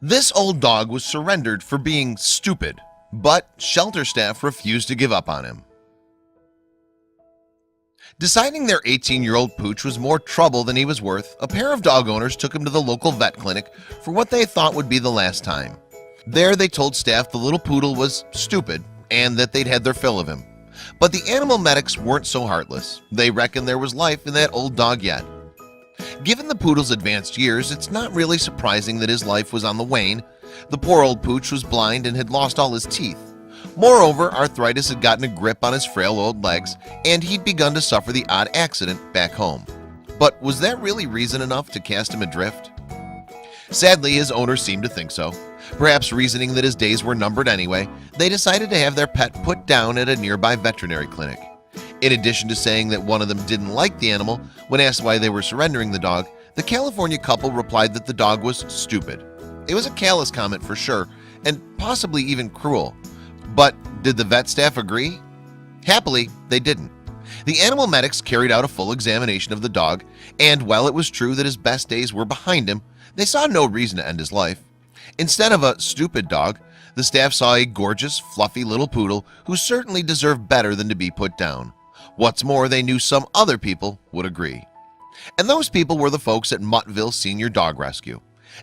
This old dog was surrendered for being stupid, but shelter staff refused to give up on him. Deciding their 18-year-old pooch was more trouble than he was worth, a pair of dog owners took him to the local vet clinic for what they thought would be the last time. There they told staff the little poodle was stupid and that they'd had their fill of him. But the animal medics weren't so heartless. They reckoned there was life in that old dog yet. Given the poodle's advanced years, it's not really surprising that his life was on the wane. The poor old pooch was blind and had lost all his teeth. Moreover, arthritis had gotten a grip on his frail old legs, and he'd begun to suffer the odd accident back home. But was that really reason enough to cast him adrift? Sadly, his owner seemed to think so. Perhaps reasoning that his days were numbered anyway, they decided to have their pet put down at a nearby veterinary clinic. In addition to saying that one of them didn't like the animal, when asked why they were surrendering the dog, the California couple replied that the dog was stupid. It was a callous comment for sure, and possibly even cruel. But did the vet staff agree? Happily, they didn't. The animal medics carried out a full examination of the dog, and while it was true that his best days were behind him, they saw no reason to end his life. Instead of a stupid dog, the staff saw a gorgeous, fluffy little poodle who certainly deserved better than to be put down. What's more, they knew some other people would agree. And those people were the folks at Muttville Senior Dog Rescue.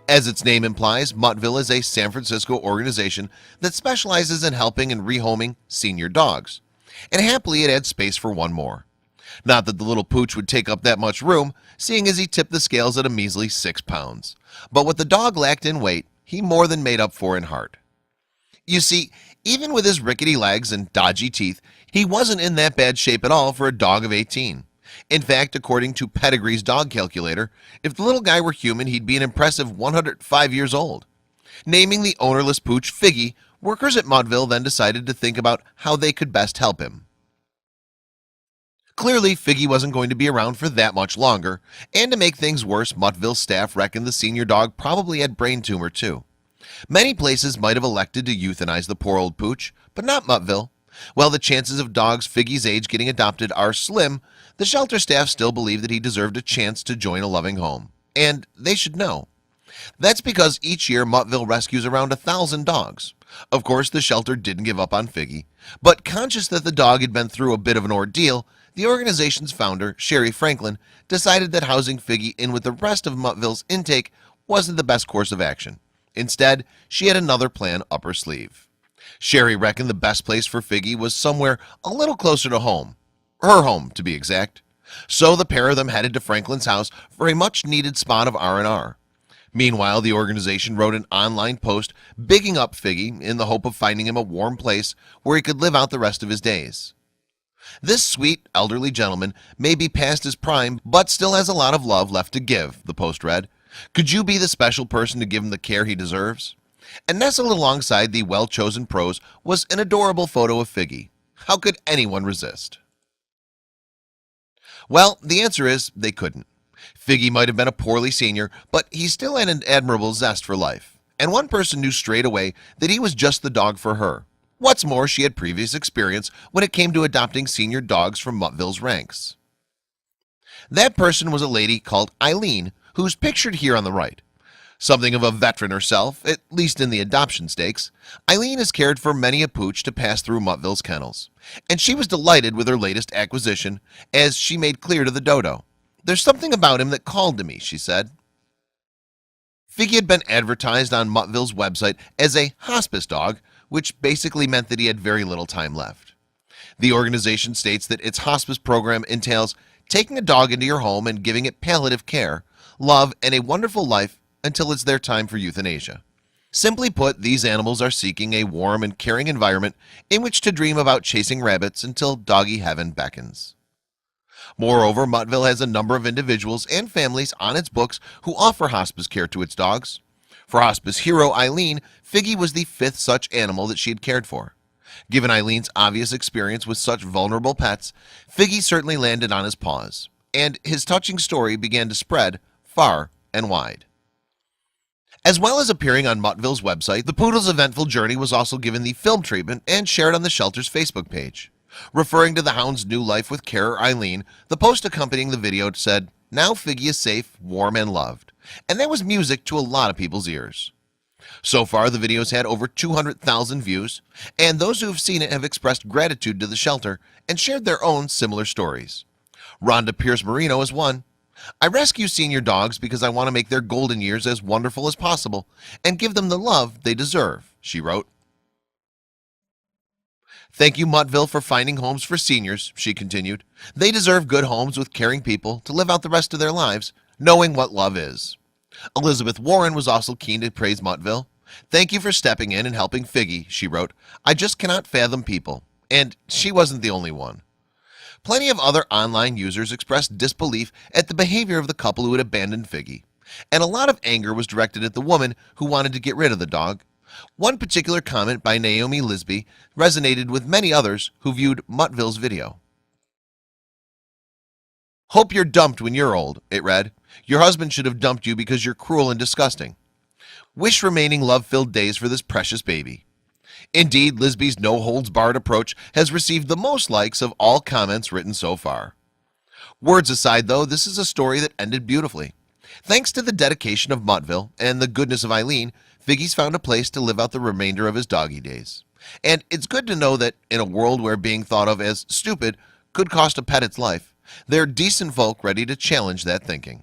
As its name implies, Muttville is a San Francisco organization that specializes in helping and rehoming senior dogs. And happily it had space for one more. Not that the little pooch would take up that much room, seeing as he tipped the scales at a measly 6 pounds. But what the dog lacked in weight, he more than made up for in heart. You see, even with his rickety legs and dodgy teeth, he wasn't in that bad shape at all for a dog of 18. In fact, according to Pedigree's dog calculator, if the little guy were human, he'd be an impressive 105 years old. Naming the ownerless pooch Figgy, workers at Muttville then decided to think about how they could best help him. Clearly, Figgy wasn't going to be around for that much longer, and to make things worse, Muttville staff reckoned the senior dog probably had brain tumor too. Many places might have elected to euthanize the poor old pooch, but not Muttville. While the chances of dogs Figgy's age getting adopted are slim, the shelter staff still believed that he deserved a chance to join a loving home. And they should know. That's because each year Muttville rescues around 1,000 dogs. Of course, the shelter didn't give up on Figgy, but conscious that the dog had been through a bit of an ordeal, the organization's founder, Sherry Franklin, decided that housing Figgy in with the rest of Muttville's intake wasn't the best course of action. Instead, she had another plan up her sleeve. Sherry reckoned the best place for Figgy was somewhere a little closer to home. Her home, to be exact. So the pair of them headed to Franklin's house for a much-needed spot of R&R. Meanwhile, the organization wrote an online post bigging up Figgy in the hope of finding him a warm place where he could live out the rest of his days. This sweet, elderly gentleman may be past his prime, but still has a lot of love left to give, the post read. Could you be the special person to give him the care he deserves? And nestled alongside the well-chosen prose was an adorable photo of Figgy. How could anyone resist? Well, the answer is they couldn't. Figgy might have been a poorly senior, but he still had an admirable zest for life. And one person knew straight away that he was just the dog for her. What's more, she had previous experience when it came to adopting senior dogs from Muttville's ranks. That person was a lady called Eileen, who's pictured here on the right. Something of a veteran herself, at least in the adoption stakes, Eileen has cared for many a pooch to pass through Muttville's kennels, and she was delighted with her latest acquisition, as she made clear to the dodo. There's something about him that called to me, she said. Figgy had been advertised on Muttville's website as a hospice dog, which basically meant that he had very little time left. The organization states that its hospice program entails taking a dog into your home and giving it palliative care, love, and a wonderful life until it's their time for euthanasia. Simply put, these animals are seeking a warm and caring environment in which to dream about chasing rabbits until doggy heaven beckons. Moreover, Muttville has a number of individuals and families on its books who offer hospice care to its dogs. For hospice hero Eileen, Figgy was the 5th such animal that she had cared for. Given Eileen's obvious experience with such vulnerable pets, Figgy certainly landed on his paws, and his touching story began to spread far and wide. As well as appearing on Muttville's website, the poodle's eventful journey was also given the film treatment and shared on the shelter's Facebook page. Referring to the hound's new life with carer Eileen, the post accompanying the video said, "Now Figgy is safe, warm, and loved." And that was music to a lot of people's ears. So far, the videos had over 200,000 views, and those who have seen it have expressed gratitude to the shelter and shared their own similar stories. Rhonda Pierce Marino is one. I rescue senior dogs because I want to make their golden years as wonderful as possible and give them the love they deserve, she wrote. Thank you, Muttville, for finding homes for seniors, she continued. They deserve good homes with caring people to live out the rest of their lives, knowing what love is. Elizabeth Warren was also keen to praise Muttville. Thank you for stepping in and helping Figgy, she wrote. I just cannot fathom people. And she wasn't the only one. Plenty of other online users expressed disbelief at the behavior of the couple who had abandoned Figgy, and a lot of anger was directed at the woman who wanted to get rid of the dog. One particular comment by Naomi Lisby resonated with many others who viewed Muttville's video. Hope you're dumped when you're old, it read. Your husband should have dumped you because you're cruel and disgusting. Wish remaining love-filled days for this precious baby. Indeed, Lisby's no-holds-barred approach has received the most likes of all comments written so far. Words aside, though, this is a story that ended beautifully. Thanks to the dedication of Muttville and the goodness of Eileen, Figgy's found a place to live out the remainder of his doggy days. And it's good to know that in a world where being thought of as stupid could cost a pet its life, there are decent folk ready to challenge that thinking.